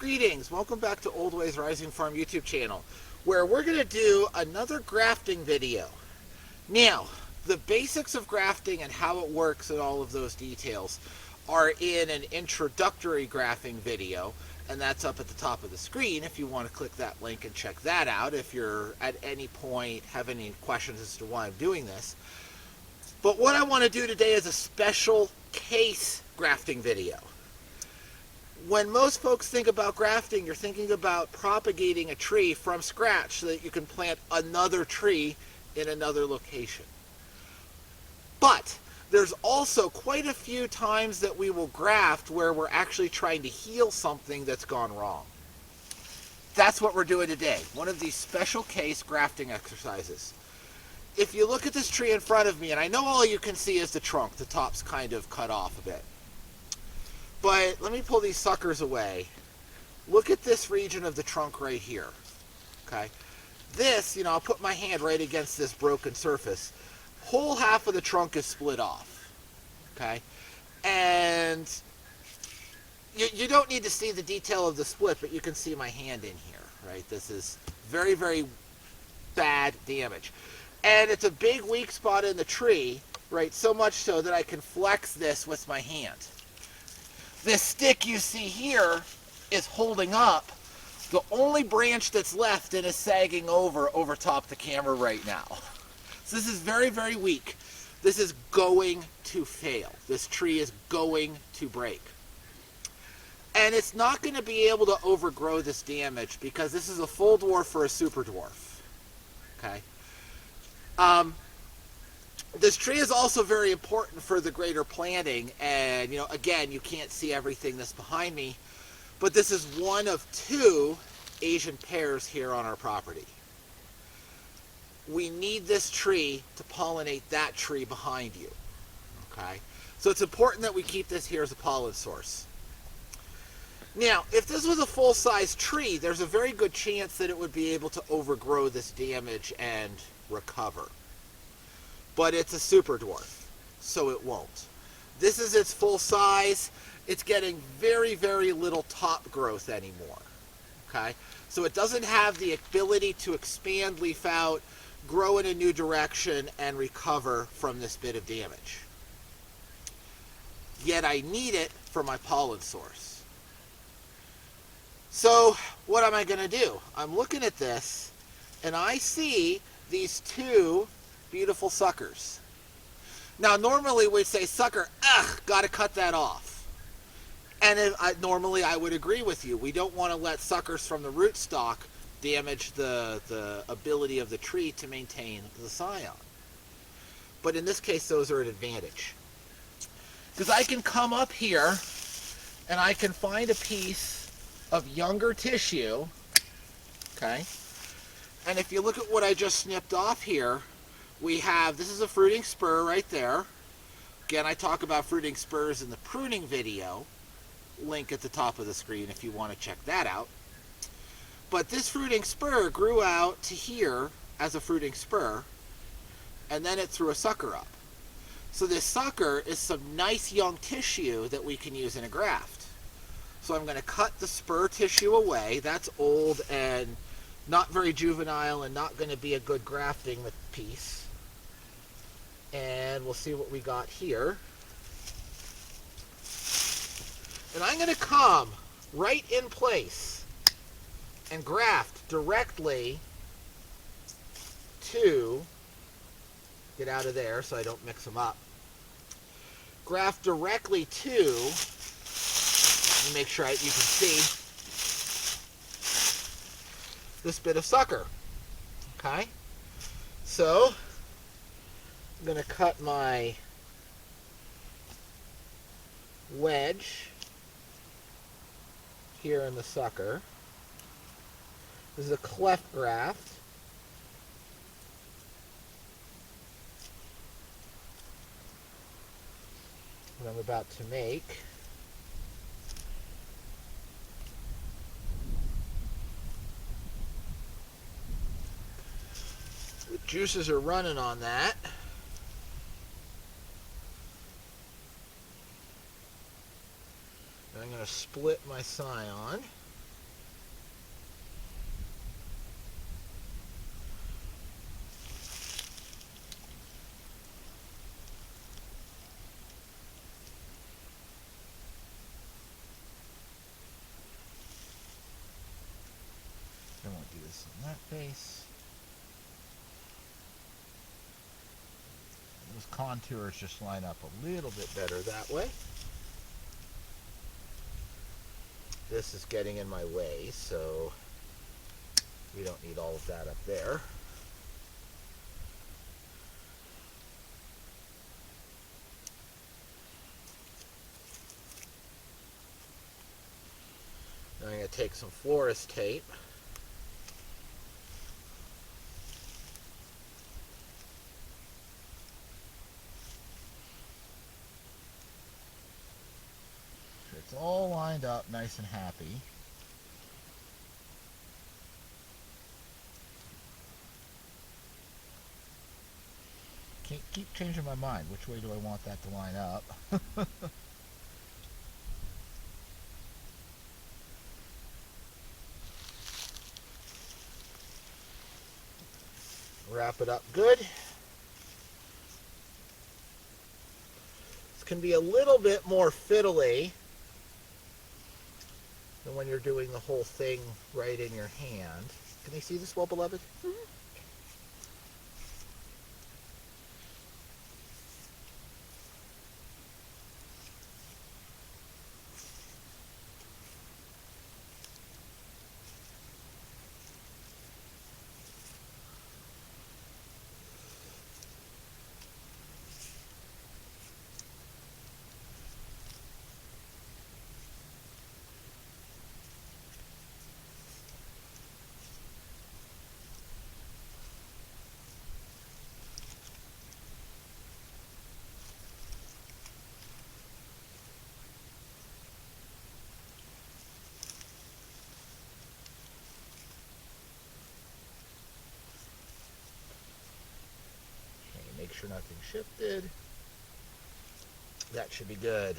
Greetings, welcome back to Old Ways Rising Farm YouTube channel, where we're going to do another grafting video. Now, the basics of grafting and how it works and all of those details are in an introductory grafting video, and that's up at the top of the screen if you want to click that link and check that out if you're at any point have any questions as to why I'm doing this. But what I want to do today is a special case grafting video. When most folks think about grafting, you're thinking about propagating a tree from scratch so that you can plant another tree in another location. But there's also quite a few times that we will graft where we're actually trying to heal something that's gone wrong. That's what we're doing today, one of these special case grafting exercises. If you look at this tree in front of me, and I know all you can see is the trunk, the top's kind of cut off a bit. But let me pull these suckers away. Look at this region of the trunk right here. Okay, this, I'll put my hand right against this broken surface. Whole half of the trunk is split off. Okay, and you don't need to see the detail of the split, but you can see my hand in here. Right, this is very, very bad damage, and it's a big weak spot in the tree. Right, so much so that I can flex this with my hand. This stick you see here is holding up the only branch that's left and is sagging over top the camera right now. So this is very, very weak. This is going to fail. This tree is going to break. And it's not going to be able to overgrow this damage because this is a full dwarf or a super dwarf. Okay. This tree is also very important for the greater planting, and again, you can't see everything that's behind me, but this is one of two Asian pears here on our property. We need this tree to pollinate that tree behind you. Okay, so it's important that we keep this here as a pollen source. Now, if this was a full-size tree, there's a very good chance that it would be able to overgrow this damage and recover. But it's a super dwarf, so it won't. This is its full size. It's getting very, very little top growth anymore. Okay, so it doesn't have the ability to expand, leaf out, grow in a new direction, and recover from this bit of damage. Yet I need it for my pollen source. So what am I going to do? I'm looking at this, and I see these two beautiful suckers. Now, normally we'd say, sucker, gotta cut that off. And normally I would agree with you. We don't want to let suckers from the rootstock damage the ability of the tree to maintain the scion. But in this case, those are an advantage. Because I can come up here and I can find a piece of younger tissue, okay? And if you look at what I just snipped off here, we have, this is a fruiting spur right there. Again, I talk about fruiting spurs in the pruning video. Link at the top of the screen if you want to check that out. But this fruiting spur grew out to here as a fruiting spur, and then it threw a sucker up. So this sucker is some nice young tissue that we can use in a graft. So I'm going to cut the spur tissue away. That's old and not very juvenile and not going to be a good grafting piece. And we'll see what we got here. And I'm going to come right in place and graft directly to, get out of there so I don't mix them up, graft directly to, let me make sure you can see, this bit of sucker. Okay, so I'm going to cut my wedge here in the sucker. This is a cleft graft. That I'm about to make. The juices are running on that. I'm going to split my scion. do this on that face. Those contours just line up a little bit better that way. This is getting in my way, so we don't need all of that up there. Now I'm going to take some florist tape. It's all lined up nice and happy. Can't keep changing my mind. Which way do I want that to line up? Wrap it up good. This can be a little bit more fiddly than when you're doing the whole thing right in your hand. Can they see this well, beloved? Mm-hmm. Make sure nothing shifted. That should be good.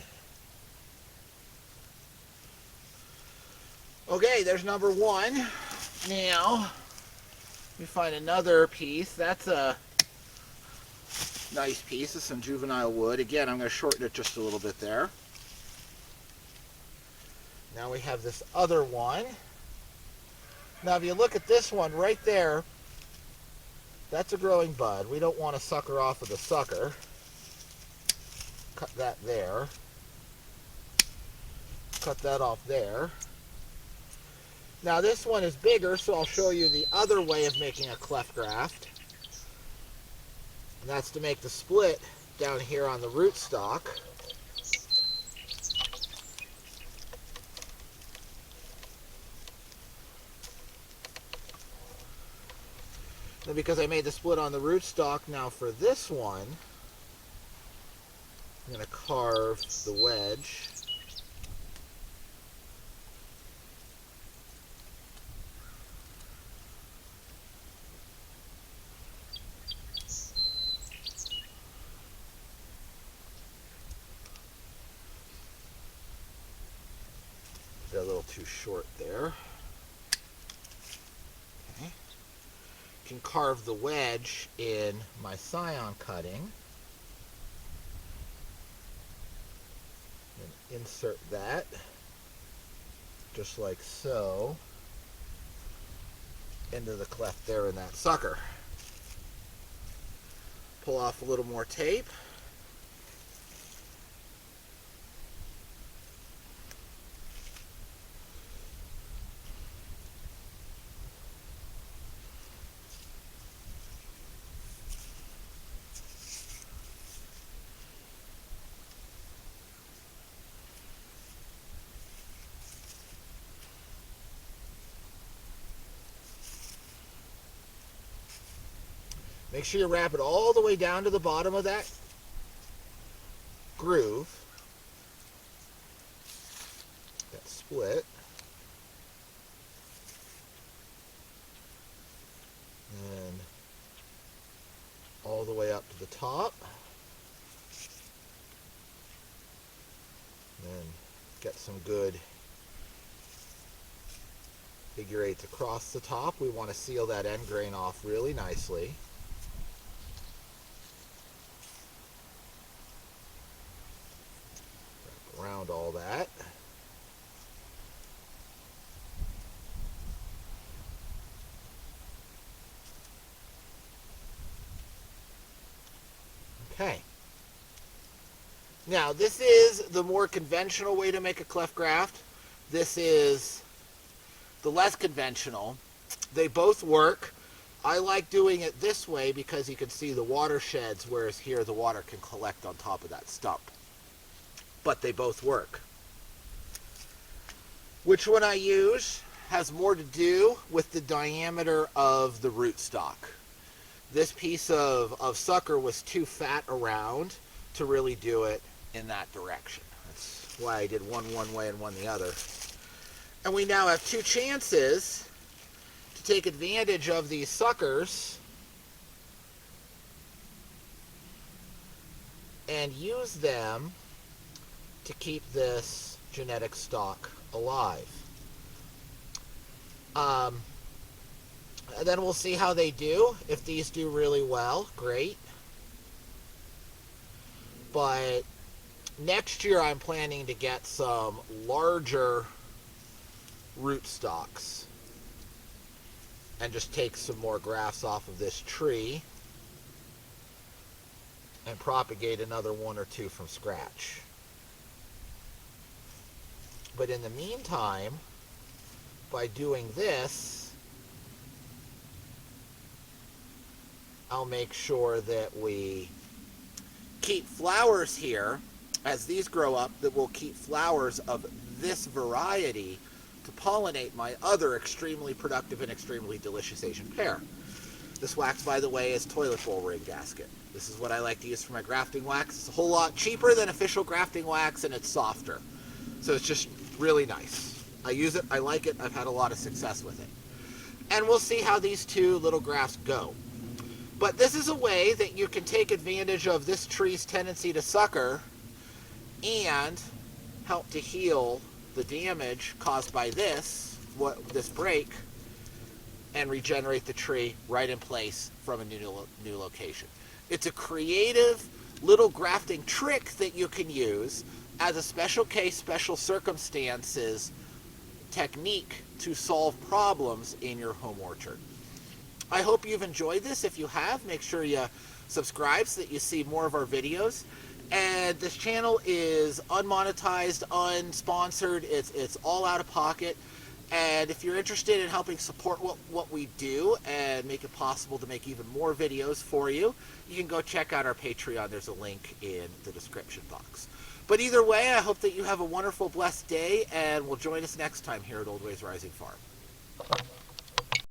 Okay, there's number one. Now, we find another piece. That's a nice piece of some juvenile wood. Again, I'm going to shorten it just a little bit there. Now we have this other one. Now, if you look at this one right there, that's a growing bud. We don't want to sucker off of the sucker. Cut that there. Cut that off there. Now this one is bigger, so I'll show you the other way of making a cleft graft. And that's to make the split down here on the rootstock. And because I made the split on the rootstock, now for this one, I'm going to carve the wedge. Got a little too short there. Okay. Can carve the wedge in my scion cutting. And insert that just like so into the cleft there in that sucker. Pull off a little more tape. Make sure you wrap it all the way down to the bottom of that groove, that split. And all the way up to the top. And get some good figure eights across the top. We want to seal that end grain off really nicely. Around all that. Okay. Now, this is the more conventional way to make a cleft graft. This is the less conventional. They both work. I like doing it this way because you can see the water sheds, whereas here the water can collect on top of that stump. But they both work. Which one I use has more to do with the diameter of the rootstock. This piece of sucker was too fat around to really do it in that direction. That's why I did one way and one the other. And we now have two chances to take advantage of these suckers and use them to keep this genetic stock alive. And then we'll see how they do. If these do really well, great. But next year I'm planning to get some larger rootstocks and just take some more grafts off of this tree and propagate another one or two from scratch. But in the meantime, by doing this, I'll make sure that we keep flowers here as these grow up, that we'll keep flowers of this variety to pollinate my other extremely productive and extremely delicious Asian pear. This wax, by the way, is toilet bowl ring gasket. This is what I like to use for my grafting wax. It's a whole lot cheaper than official grafting wax, and it's softer. So it's just really nice. I use it, I like it, I've had a lot of success with it. And we'll see how these two little grafts go. But this is a way that you can take advantage of this tree's tendency to sucker and help to heal the damage caused by this break, and regenerate the tree right in place from a new location. It's a creative little grafting trick that you can use as a special case, special circumstances technique to solve problems in your home orchard. I hope you've enjoyed this. If you have, make sure you subscribe so that you see more of our videos. And this channel is unmonetized, unsponsored. It's all out of pocket. And if you're interested in helping support what we do and make it possible to make even more videos for you, you can go check out our Patreon. There's a link in the description box. But either way, I hope that you have a wonderful, blessed day, and will join us next time here at Old Ways Rising Farm.